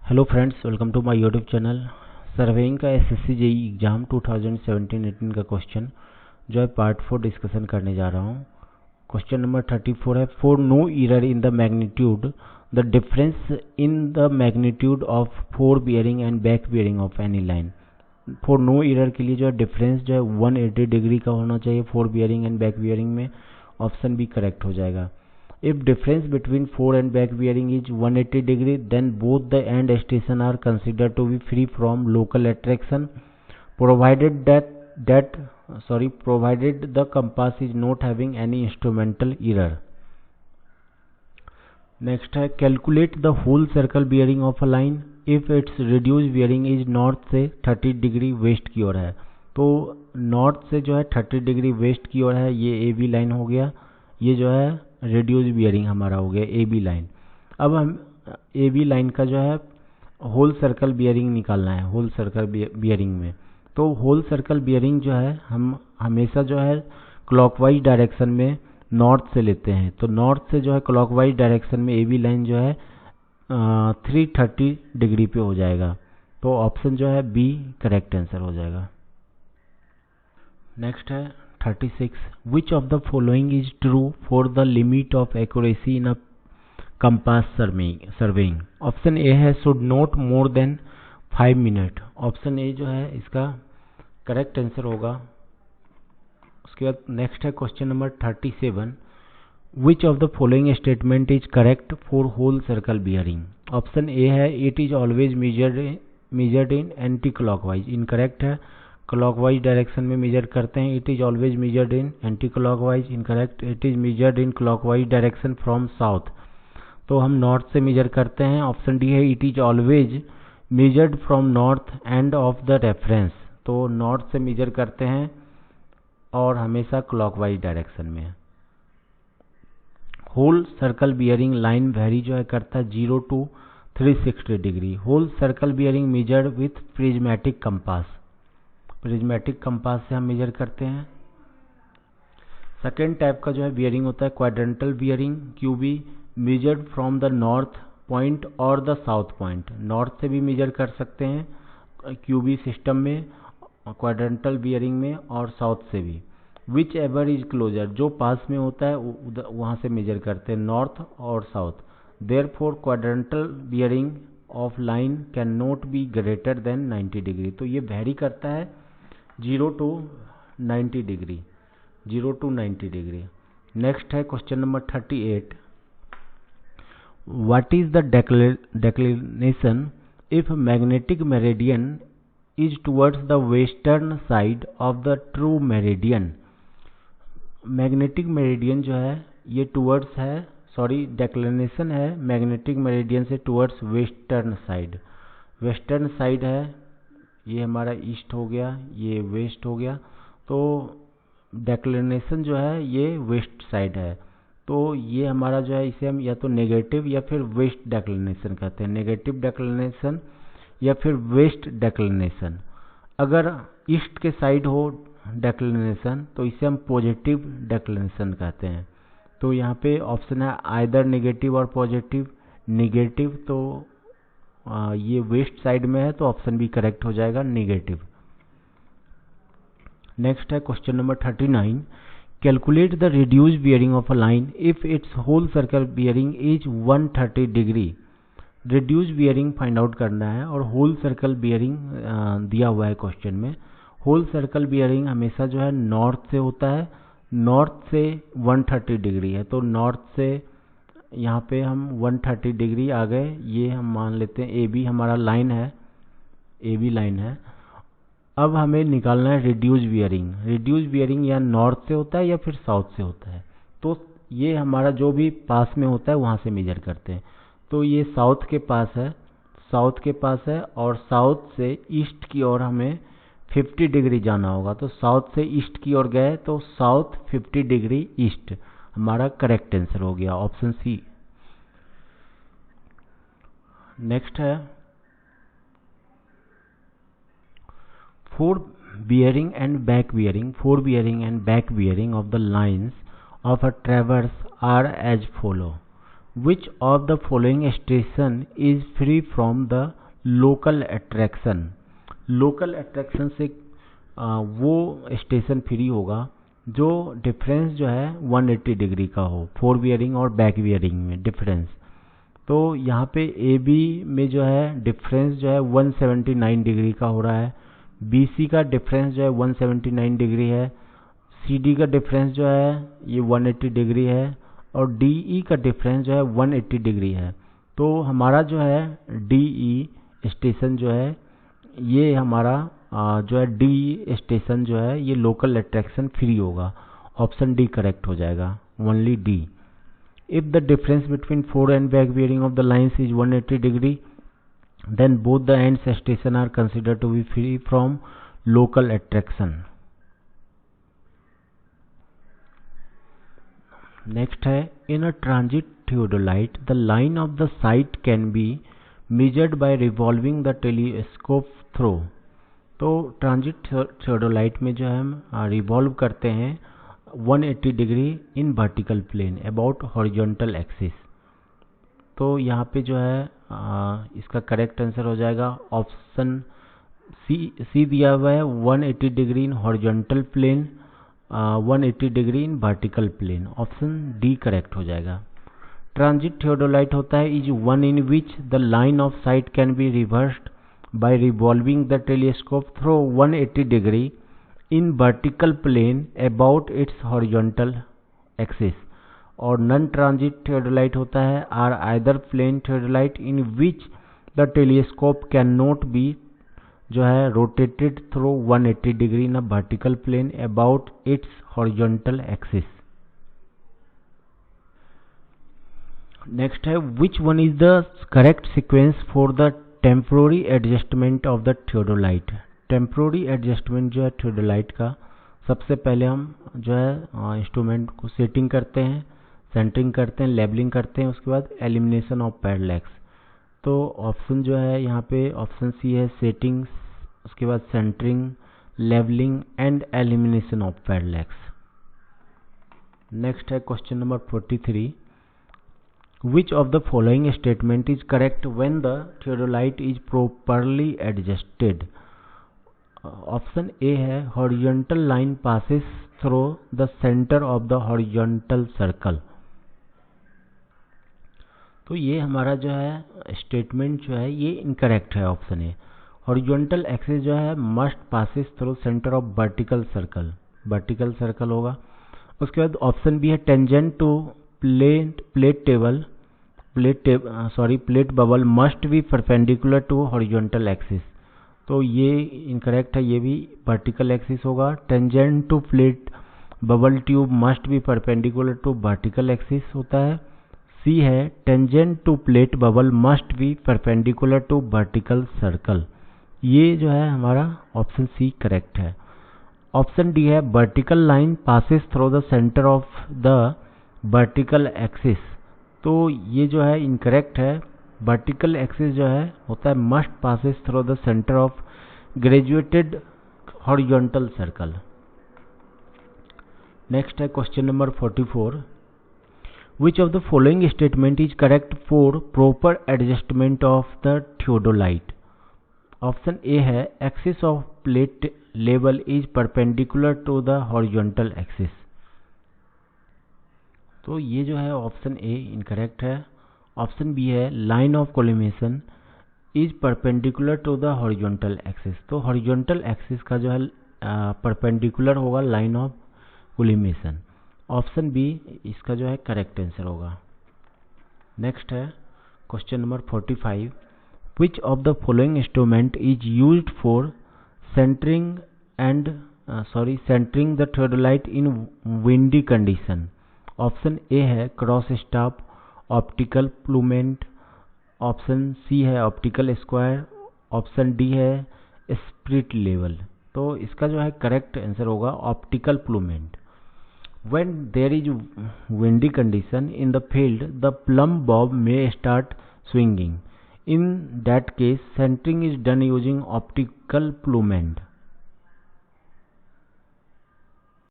Hello friends, welcome to my YouTube channel. Surveying का SSC JEE exam 2017-18 का question जो है पार्ट 4 डिस्कशन करने जा रहा हूँ। क्वेश्चन नंबर 34 है, for no error in the magnitude the difference in the magnitude of fore bearing and back bearing of any line. For no error के लिए जो है डिफरेंस जो है 180 डिग्री का होना चाहिए four bearing and back bearing में। ऑप्शन बी करेक्ट हो जाएगा। If difference between fore and back bearing is 180 degree, then both the end station are considered to be free from local attraction, provided provided the compass is not having any instrumental error. Next है, calculate the whole circle bearing of a line if its reduced bearing is north से 30 degree west की ओर है। तो north से जो है 30 degree west की ओर है, ये ए बी लाइन हो गया। ये जो है रेड्यूस बियरिंग हमारा हो गया ए बी लाइन। अब हम ए बी लाइन का जो है होल सर्कल बियरिंग निकालना है होल सर्कल बियरिंग में। तो होल सर्कल बियरिंग जो है हम हमेशा जो है क्लॉकवाइज डायरेक्शन में नॉर्थ से लेते हैं। तो नॉर्थ से जो है क्लॉकवाइज डायरेक्शन में ए बी लाइन जो है 330 डिग्री पे हो जाएगा। तो ऑप्शन जो है बी करेक्ट आंसर हो जाएगा। नेक्स्ट है 36, which of the following is true for the limit of accuracy in a compass surveying? Option A है should not more than 5 minute. Option A जो है इसका करेक्ट आंसर होगा। उसके बाद नेक्स्ट है question number 37, which of the following statement is correct for whole circle bearing? Option A है it is always measured in anti clockwise। Incorrect है, clockwise direction में मेजर करते हैं। It is always measured in anti clockwise. Incorrect, it is measured in clockwise direction from south. तो हम north से major करते हैं। ऑप्शन डी है it is always measured from north end of the reference. तो north से major करते हैं और हमेशा क्लॉकवाइज डायरेक्शन में। Whole circle bearing line vary जो है करता है 0 to 360 degree. Whole circle bearing measured with prismatic compass. Prismatic compass से हम मेजर करते हैं। सेकेंड टाइप का जो है बियरिंग होता है quadrantal bearing, QB, measured from the north point और द साउथ पॉइंट। नॉर्थ से भी मेजर कर सकते हैं क्यूबी सिस्टम में, क्वाड्रेंटल बियरिंग में, और साउथ से भी। विच एवर इज क्लोजर, जो पास में होता है वहाँ से मेजर करते हैं, नॉर्थ और south. Therefore quadrantal bearing of line can not be greater than 90 degree. तो ये वेरी करता है 0 to 90 degree, 0 to 90 degree. Next है question number 38, what is the declination if magnetic meridian is towards the western side of the true meridian? Magnetic meridian जो है ये towards है, declination है मैग्नेटिक मेरिडियन से towards western side. Western side है, ये हमारा ईस्ट हो गया, ये वेस्ट हो गया। तो डेक्लिनेशन जो है ये वेस्ट साइड है। तो ये हमारा जो है इसे हम या तो नेगेटिव या फिर वेस्ट डेक्लिनेशन कहते हैं। नेगेटिव डेक्लिनेशन या फिर वेस्ट डेक्लिनेशन। अगर ईस्ट के साइड हो डेक्लिनेशन तो इसे हम पॉजिटिव डेक्लिनेशन कहते हैं। तो यहाँ पे ऑप्शन है आइदर नेगेटिव और पॉजिटिव। नेगेटिव तो ये वेस्ट साइड में है, तो ऑप्शन बी करेक्ट हो जाएगा, नेगेटिव। नेक्स्ट है question number 39, calculate the reduce bearing of a line if its whole circle bearing is 130 degree. Reduce bearing find out करना है और होल सर्कल बियरिंग दिया हुआ है क्वेश्चन में। होल सर्कल बियरिंग हमेशा जो है नॉर्थ से होता है। नॉर्थ से 130 डिग्री है, तो नॉर्थ से यहाँ पे हम 130 डिग्री आ गए। ये हम मान लेते हैं ए बी हमारा लाइन है, ए बी लाइन है। अब हमें निकालना है रिड्यूस बियरिंग। रिड्यूस बियरिंग या नॉर्थ से होता है या फिर साउथ से होता है। तो ये हमारा जो भी पास में होता है वहाँ से मेजर करते हैं। तो ये साउथ के पास है, साउथ के पास है, और साउथ से ईस्ट की ओर हमें 50 डिग्री जाना होगा। तो साउथ से ईस्ट की ओर गए तो साउथ 50 डिग्री ईस्ट हमारा करेक्ट आंसर हो गया, ऑप्शन सी। नेक्स्ट है four bearing and back bearing. Four bearing and back bearing of the lines of a traverse are as follow. Which of the following station is free from the local attraction. Local attraction से वो station free होगा जो difference जो है 180 degree का हो, four bearing और back bearing में डिफरेंस। तो यहाँ पे ए बी में जो है डिफरेंस जो है 179 डिग्री का हो रहा है, बी सी का डिफरेंस जो है 179 डिग्री है, सी डी का डिफरेंस जो है ये 180 डिग्री है, और डी ई का डिफरेंस जो है 180 डिग्री है। तो हमारा जो है डी ई स्टेशन जो है ये हमारा जो है डी स्टेशन जो है ये लोकल अट्रैक्शन फ्री होगा। ऑप्शन डी करेक्ट हो जाएगा, only D. If the difference between four and back bearing of the lines is 180 degree then both the ends station are considered to be free from local attraction. Next है, in a transit theodolite the line of the sight can be measured by revolving the telescope through. तो transit theodolite में जो है हम revolve करते हैं 180 degree in vertical plane about horizontal axis. तो यहाँ पे जो है इसका करेक्ट आंसर हो जाएगा ऑप्शन सी दिया हुआ है 180 degree in horizontal plane, 180 degree in vertical plane. Option D correct हो जाएगा। ट्रांजिट थियोडोलाइट होता है is one in which the line of sight can be reversed by revolving the telescope through 180 degree in vertical plane about its horizontal axis. और non transit theodolite होता है are either plane theodolite in which the telescope can not be जो है rotated through 180 degree in a vertical plane about its horizontal axis. Next है, which one is the correct sequence for the temporary adjustment of the theodolite. Temporary adjustment जो है theodolite का, सबसे पहले हम जो है इंस्ट्रूमेंट को सेटिंग करते हैं, सेंटरिंग करते हैं, लेबलिंग करते हैं, उसके बाद एलिमिनेशन ऑफ पैरालैक्स। तो ऑप्शन जो है यहाँ पे ऑप्शन सी है सेटिंग, उसके बाद centring, levelling and elimination of parallax. Next है question number 43, which of the following statement is correct when the theodolite is properly adjusted. Option A है horizontal line passes through the centre of the horizontal circle. तो ये हमारा जो है statement जो है ये इनकरेक्ट है। ऑप्शन ए हॉरिजॉन्टल एक्सिस जो है must passes through centre of vertical circle, vertical circle होगा। उसके बाद ऑप्शन बी है tangent to plate bubble must be perpendicular to horizontal axis. तो ये इनकरेक्ट है, ये भी वर्टिकल एक्सिस होगा। Tangent to plate bubble tube must be perpendicular to vertical axis होता है। सी है tangent to plate bubble must be perpendicular to vertical circle. ये जो है हमारा ऑप्शन सी करेक्ट है। ऑप्शन डी है vertical line passes through the centre of the vertical axis. तो ये जो है इनकरेक्ट है। वर्टिकल एक्सिस जो है होता है must passes through the centre of graduated horizontal circle. Next है question number 44, which of the following statement is correct for proper adjustment of the theodolite. Option A है axis of plate level is perpendicular to the horizontal axis. तो ये जो है option A incorrect है। Option B है line of collimation is perpendicular to the horizontal axis. तो horizontal axis का जो है परपेंडिकुलर होगा line of collimation. Option B इसका जो है करेक्ट आंसर होगा। नेक्स्ट है question number 45, which of the following instrument is used for centring the theodolite in windy condition. Option A है cross staff, optical plummet, option C है optical square, option D है spirit level. तो इसका जो है correct answer होगा optical plummet. When there is windy condition in the field, the plumb bob may start swinging. In that case, centering is done using optical plumement.